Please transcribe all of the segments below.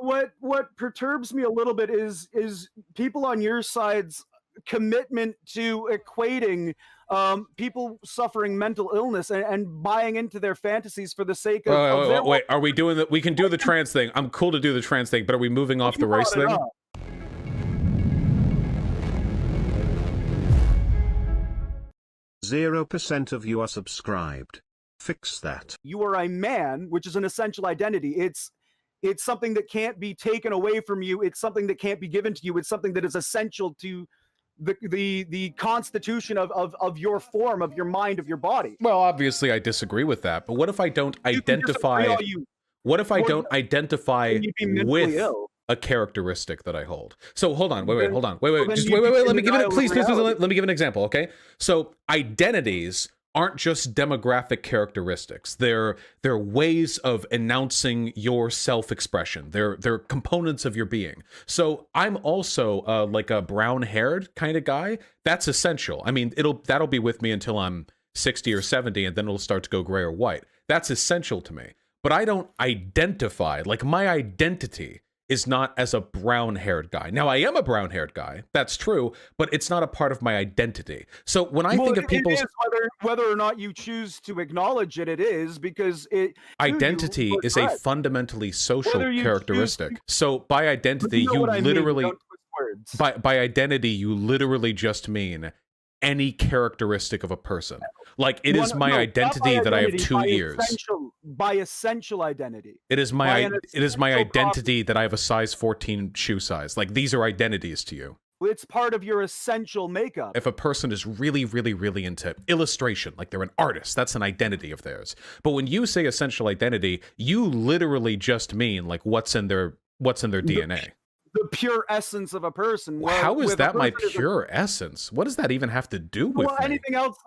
what perturbs me a little bit is people on your side's commitment to equating people suffering mental illness and buying into their fantasies for the sake of their Wait, are we doing that? We can do the trans thing. I'm cool to do the trans thing, but are we moving off the race thing? 0% of you are subscribed. Fix that. You are a man, which is an essential identity. It's something that can't be taken away from you. It's something that can't be given to you. It's something that is essential to the constitution of your form, of your mind, of your body. Well, obviously I disagree with that, but what if I don't identify what if I don't identify with a characteristic that I hold? So hold on, wait, hold on. Wait, let me give it please let me give an example, okay? So identities aren't just demographic characteristics. They're ways of announcing your self-expression. They're components of your being. So I'm also like a brown-haired kind of guy. That's essential. I mean, that'll be with me until I'm 60 or 70, and then it'll start to go gray or white. That's essential to me. But I don't identify, like my identity is not as a brown-haired guy. Now, I am a brown-haired guy, that's true, but it's not a part of my identity. So when I think of people's... Whether or not you choose to acknowledge it, it is, because identity is a fundamentally social characteristic. So by identity, you literally... By identity, you literally just mean any characteristic of a person. Like, it is my identity that I have 2 ears. By essential identity. It is my identity that I have a size 14 shoe size. Like, these are identities to you. It's part of your essential makeup. If a person is really, really, really into illustration, like they're an artist, that's an identity of theirs. But when you say essential identity, you literally just mean like what's in their DNA. The pure essence of a person. How is that my pure essence? What does that even have to do with me?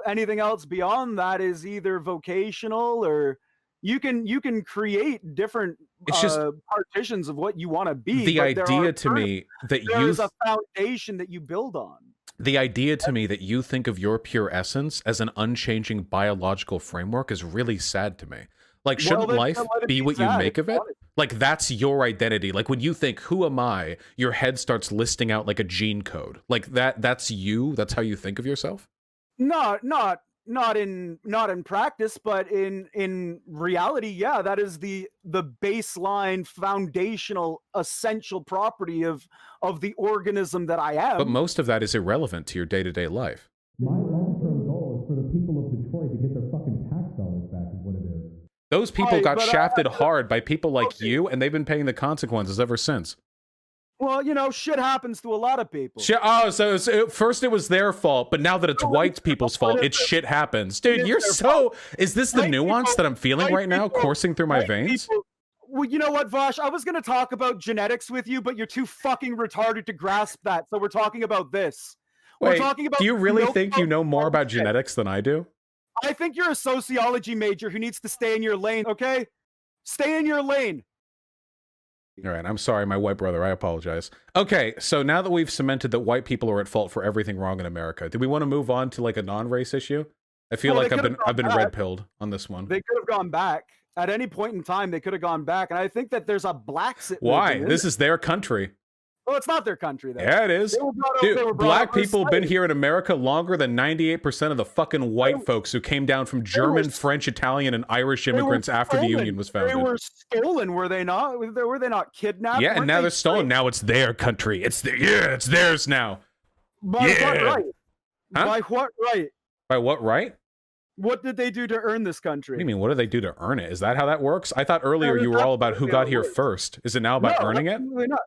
Anything else beyond that is either vocational, or you can create different partitions of what you want to be. The idea to me that there is a foundation that you build on. The idea to me that you think of your pure essence as an unchanging biological framework is really sad to me. Like, shouldn't life be what you make of it? Like, that's your identity. Like, when you think, who am I? Your head starts listing out like a gene code. Like, that's you? That's how you think of yourself? Not in practice, but in reality, yeah, that is the baseline, foundational, essential property of the organism that I am. But most of that is irrelevant to your day-to-day life. My long-term goal is for the people of Detroit to get their fucking tax dollars back, is what it is. Those people got shafted hard by people like you, and they've been paying the consequences ever since. Well, you know, shit happens to a lot of people. So first it was their fault, but now that it's white people's fault, shit happens. Dude, you're so... Is this the nuance that I'm feeling right now, coursing through my veins? Well, you know what, Vaush? I was going to talk about genetics with you, but you're too fucking retarded to grasp that, so we're talking about this. Wait, do you really think you know more about genetics than I do? I think you're a sociology major who needs to stay in your lane, okay? Stay in your lane. All right, I'm sorry, my white brother. I apologize. Okay, so now that we've cemented that white people are at fault for everything wrong in America, do we want to move on to like a non-race issue? I feel like I've been red-pilled on this one. They could have gone back. At any point in time, they could have gone back, and I think that there's a black... Why? This is their country. Well, it's not their country, though. Yeah, it is. Dude, black people have been here in America longer than 98% of the fucking white folks who came down from German, French, Italian, and Irish immigrants after the Union was founded. They were stolen, were they not? Were they not kidnapped? Yeah, and now they're stolen. Now it's their country. It's theirs now. By what right? Huh? By what right? By what right? What did they do to earn this country? What do you mean, what did they do to earn it? Is that how that works? I thought earlier you were all about who got here first. Is it now about earning it?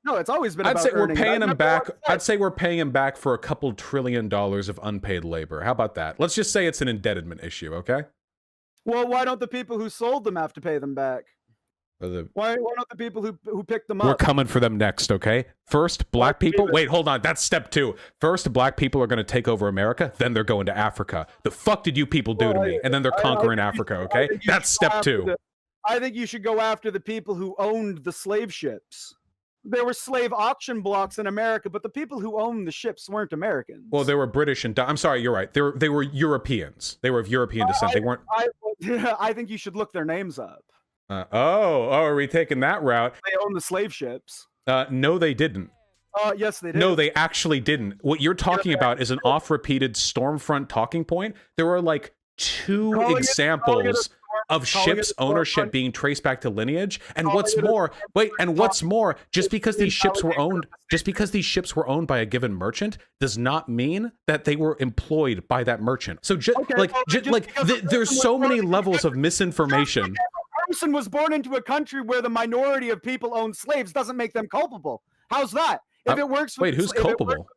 No, it's always been about earning it. I'd say we're paying him back. I'd say we're paying him back for a couple $1 trillion of unpaid labor. How about that? Let's just say it's an indebtedment issue, okay? Well, why don't the people who sold them have to pay them back? Why don't the people who picked them up? We're coming for them next, okay? First, black people... Wait, hold on. That's step 2. First, black people are going to take over America. Then they're going to Africa. The fuck did you people do to me? And then they're conquering Africa, okay? That's step 2. I think you should go after the people who owned the slave ships. There were slave auction blocks in America, but the people who owned the ships weren't Americans. Well, they were British and... I'm sorry, you're right. They were Europeans. They were of European descent. They weren't... I think you should look their names up. Are we taking that route? They own the slave ships. No, they didn't. Yes, they did. No, they actually didn't. What you're talking about is an off-repeated Stormfront talking point. There are like 2 examples of ships ownership being traced back to lineage. And what's more, just because these ships were owned by a given merchant does not mean that they were employed by that merchant. So there's so many levels of misinformation. A person was born into a country where the minority of people own slaves doesn't make them culpable. How's that? If it works, wait, who's culpable?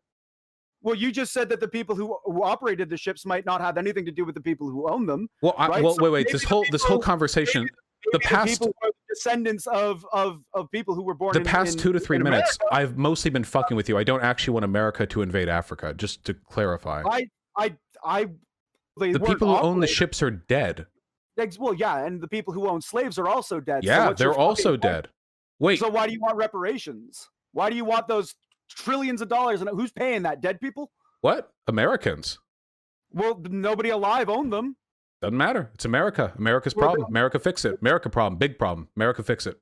Well, you just said that the people who operated the ships might not have anything to do with the people who own them. Well, wait. This whole conversation, the past descendants of people who were born. The past 2 to 3 minutes, I've mostly been fucking with you. I don't actually want America to invade Africa. Just to clarify, the people who own the ships are dead. Well, yeah, and the people who own slaves are also dead. Yeah, so they're also dead. Wait. So why do you want reparations? Why do you want those trillions of dollars? And who's paying that? Dead people? What? Americans. Well, nobody alive owned them. Doesn't matter. It's America. America's problem. America fix it. America problem. Big problem. America fix it.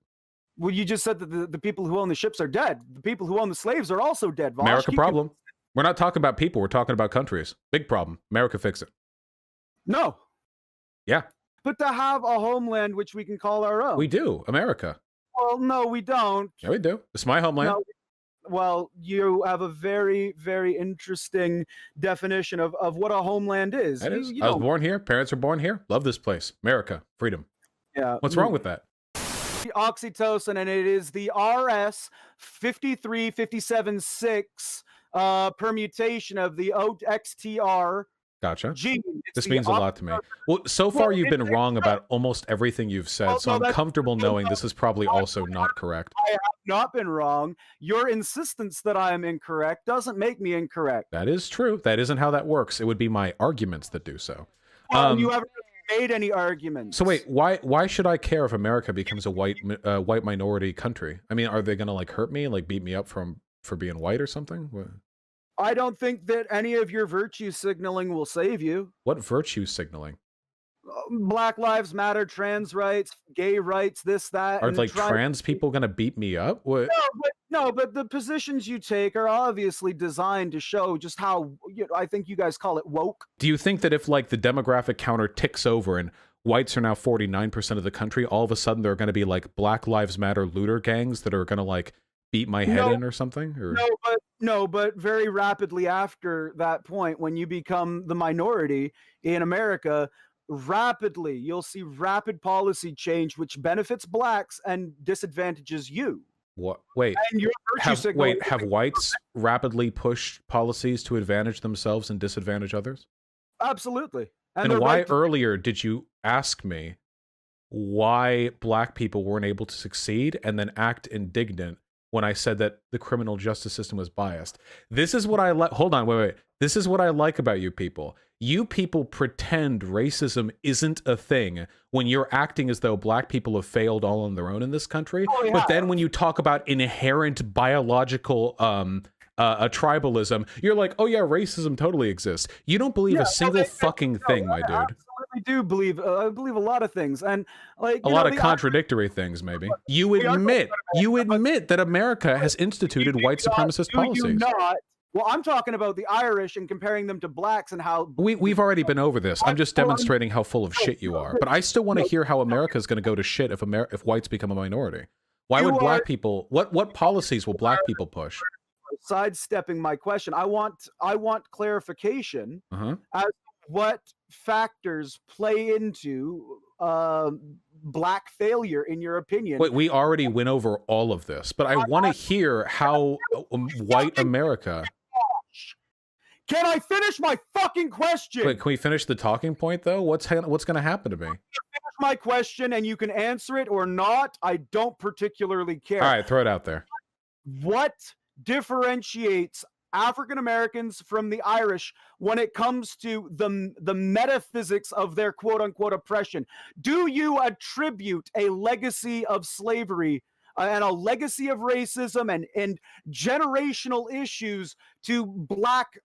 Well, you just said that the people who own the ships are dead. The people who own the slaves are also dead. Vaush, America problem. We're not talking about people. We're talking about countries. Big problem. America fix it. No. Yeah. But to have a homeland which we can call our own. We do. America. Well, no, we don't. Yeah, we do. It's my homeland. No, well, you have a very, very interesting definition of what a homeland is. That is. I was born here. Parents were born here. Love this place. America. Freedom. Yeah. What's wrong with that? Oxytocin, and it is the RS 53576 permutation of the OXTR. Gotcha. Gene. This means a lot to me. Well, so far you've been wrong about almost everything you've said, so I'm comfortable knowing this is probably also not correct. I have not been wrong. Your insistence that I am incorrect doesn't make me incorrect. That is true. That isn't how that works. It would be my arguments that do so. Well, you haven't really made any arguments. So wait, why should I care if America becomes a white minority country? I mean, are they gonna like hurt me, like beat me up for being white or something? What? I don't think that any of your virtue signaling will save you. What virtue signaling? Black Lives Matter, trans rights, gay rights, this, that. Are like trans people going to beat me up? What? No, but the positions you take are obviously designed to show just how, I think you guys call it woke. Do you think that if like the demographic counter ticks over and whites are now 49% of the country, all of a sudden there are going to be like Black Lives Matter looter gangs that are going to like beat my head in or something? Or? No, but very rapidly after that point, when you become the minority in America, rapidly you'll see rapid policy change which benefits blacks and disadvantages you. What? Wait. And your have whites rapidly pushed policies to advantage themselves and disadvantage others? Absolutely. And why earlier did you ask me why black people weren't able to succeed and then act indignant when I said that the criminal justice system was biased? This is what I like. Hold on, wait. This is what I like about you people. You people pretend racism isn't a thing when you're acting as though black people have failed all on their own in this country. Oh, yeah. But then when you talk about inherent biological tribalism, you're like, oh yeah, racism totally exists. You don't believe a single fucking thing, my dude. I do believe I believe a lot of things, and like a lot of contradictory things. Maybe you admit that America has instituted white supremacist policies. Well, I'm talking about the Irish and comparing them to blacks and how we've already been over this. I'm just demonstrating how full of shit you are. But I still want to hear how America is going to go to shit if whites become a minority. Why would black people? What policies will black people push? Sidestepping my question, I want clarification as to what factors play into black failure in your opinion. Wait, we already went over all of this, but I want to hear how white America. Can I finish my fucking question? Wait, can we finish the talking point though? What's going to happen to me? Finish my question, and you can answer it or not. I don't particularly care. All right, throw it out there. What differentiates African Americans from the Irish when it comes to the metaphysics of their quote unquote oppression? Do you attribute a legacy of slavery and a legacy of racism and generational issues to black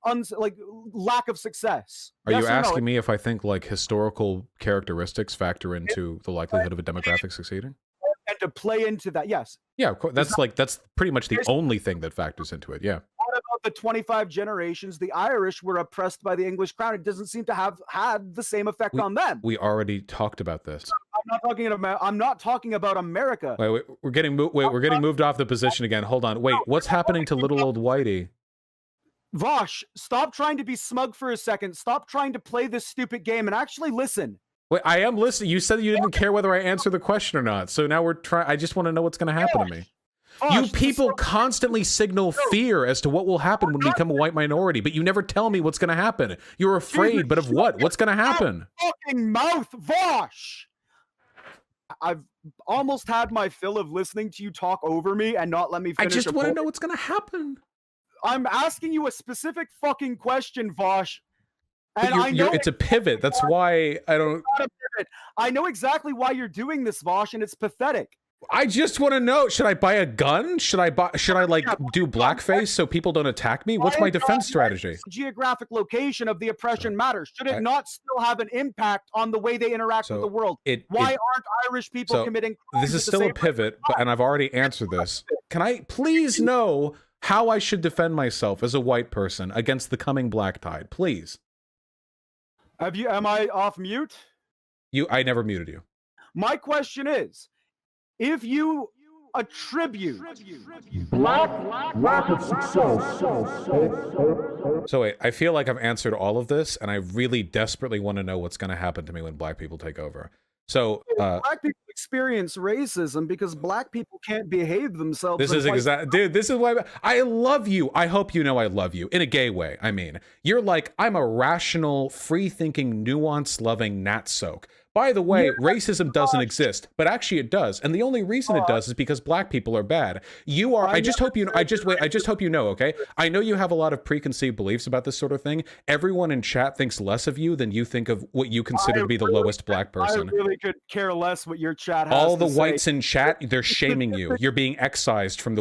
lack of success. Are you asking me if I think like historical characteristics factor into the likelihood of a demographic succeeding? And to play into that, yes. Yeah, of course. That's pretty much the only thing that factors into it. Yeah. What about the 25 generations the Irish were oppressed by the English crown? It doesn't seem to have had the same effect on them. We already talked about this. I'm not talking about America. Wait, we're getting moved off the position again. Hold on. Wait, what's happening to little old Whitey? Vaush, stop trying to be smug for a second. Stop trying to play this stupid game and actually listen. Wait, I am listening. You said you didn't care whether I answer the question or not. So now we're trying. I just want to know what's going to happen to me. Vaush, you people constantly signal fear as to what will happen when we become a white minority, but you never tell me what's going to happen. You're afraid, but of what? What's going to happen? Fucking mouth, Vaush. I've almost had my fill of listening to you talk over me and not let me finish. I just want to know what's going to happen. I'm asking you a specific fucking question, Vaush. And I know it's a pivot. That's why I don't. I know exactly why you're doing this, Vaush, and it's pathetic. I just want to know: should I buy a gun? Should I like do blackface so people don't attack me? What's my defense strategy? Geographic location of the oppression matters. Should it not still have an impact on the way they interact with the world? Why aren't Irish people committing crimes? This is still a pivot, and I've already answered this. Can I please know how I should defend myself as a white person against the coming black tide? Please. Am I off mute? I never muted you. My question is, if you attribute lack of success. So wait, I feel like I've answered all of this, and I really desperately want to know what's going to happen to me when black people take over. So black people experience racism because black people can't behave themselves. This is dude, this is why I love you. I hope you know I love you in a gay way. I mean, you're like, I'm a rational, free-thinking, nuance-loving Nat Soak. By the way, racism doesn't exist, but actually it does. And the only reason it does is because black people are bad. You are, I just hope you know, okay? I know you have a lot of preconceived beliefs about this sort of thing. Everyone in chat thinks less of you than you think of what you consider to be the lowest black person. I really could care less what your chat has All the whites in chat, they're shaming you. You're being excised from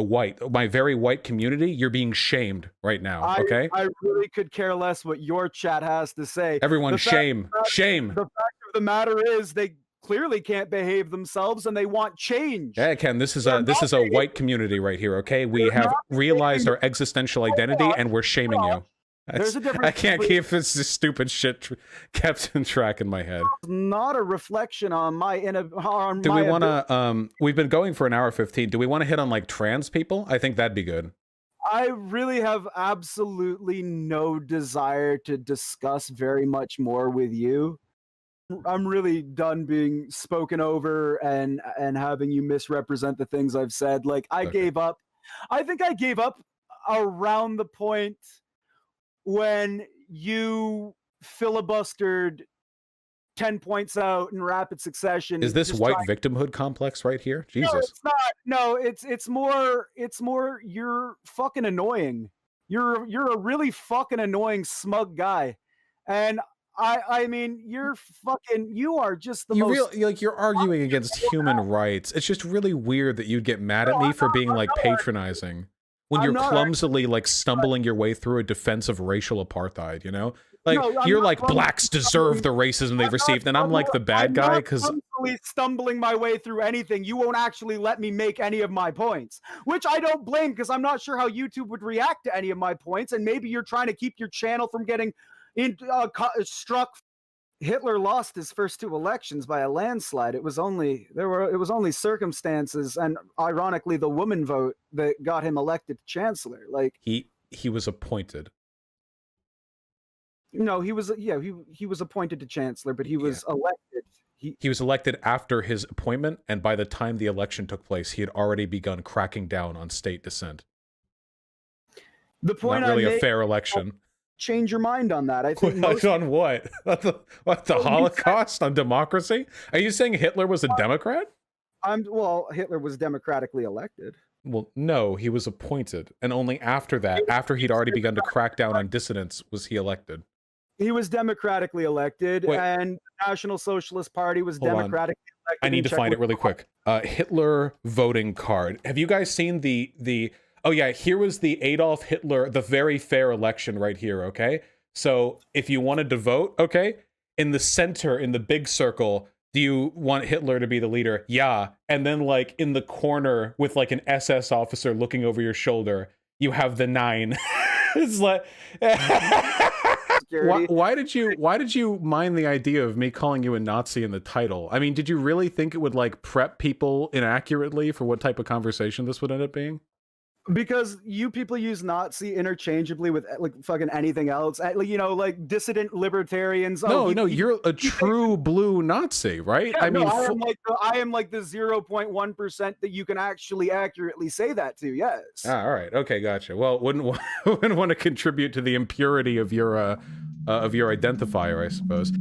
my very white community. You're being shamed right now, okay? I really could care less what your chat has to say. Everyone, shame. The fact of the matter is they clearly can't behave themselves and they want change. Yeah, Ken, this is a white community right here, okay? We have realized our existential identity and we're shaming you. There's a difference. I can't keep this stupid shit kept in track in my head. Not a reflection on my Do we want to we've been going for an hour 15. Do we want to hit on like trans people? I think that'd be good. I really have absolutely no desire to discuss very much more with you. I'm really done being spoken over and having you misrepresent the things I've said. Like I gave up. I think I gave up around the point when you filibustered 10 points out in rapid succession. Is this white victimhood complex right here? Jesus. No, it's not. No, it's more you're fucking annoying. You're a really fucking annoying smug guy. And I mean, you are just the most... You're arguing against human rights. It's just really weird that you'd get mad at me for being like patronizing when you're clumsily like stumbling your way through a defense of racial apartheid, you know? Like you're like, blacks deserve the racism they've received, and I'm like the bad guy because I'm stumbling my way through anything. You won't actually let me make any of my points, which I don't blame because I'm not sure how YouTube would react to any of my points, and maybe you're trying to keep your channel from getting struck. Hitler lost his first 2 elections by a landslide. It was only circumstances and ironically the woman vote that got him elected chancellor. Like he was appointed. No, he was appointed to chancellor, but he was elected. He was elected after his appointment, and by the time the election took place, he had already begun cracking down on state dissent. The point Not really a fair election. Change your mind on that. I think on what? The Holocaust? On democracy? Are you saying Hitler was a Democrat? Well, Hitler was democratically elected. Well, no, he was appointed, and only after that, after he'd already begun to crack down on dissidents, was he elected. He was democratically elected, and the National Socialist Party was democratically I need to find it really quick. Hitler voting card. Have you guys seen the? Oh yeah, here was the Adolf Hitler, the very fair election right here. Okay, so if you wanted to vote, okay, in the center, in the big circle, do you want Hitler to be the leader? Yeah, and then like in the corner with like an SS officer looking over your shoulder, you have the 9. It's like. Why did you mind the idea of me calling you a Nazi in the title? I mean, did you really think it would like prep people inaccurately for what type of conversation this would end up being? Because you people use Nazi interchangeably with like fucking anything else, you know, like dissident libertarians. No, you're a true blue Nazi, right? Yeah, I mean, I am like the 0.1% that you can actually accurately say that to. Yes. All right. Okay. Gotcha. Well, wouldn't want to contribute to the impurity of your identifier, I suppose.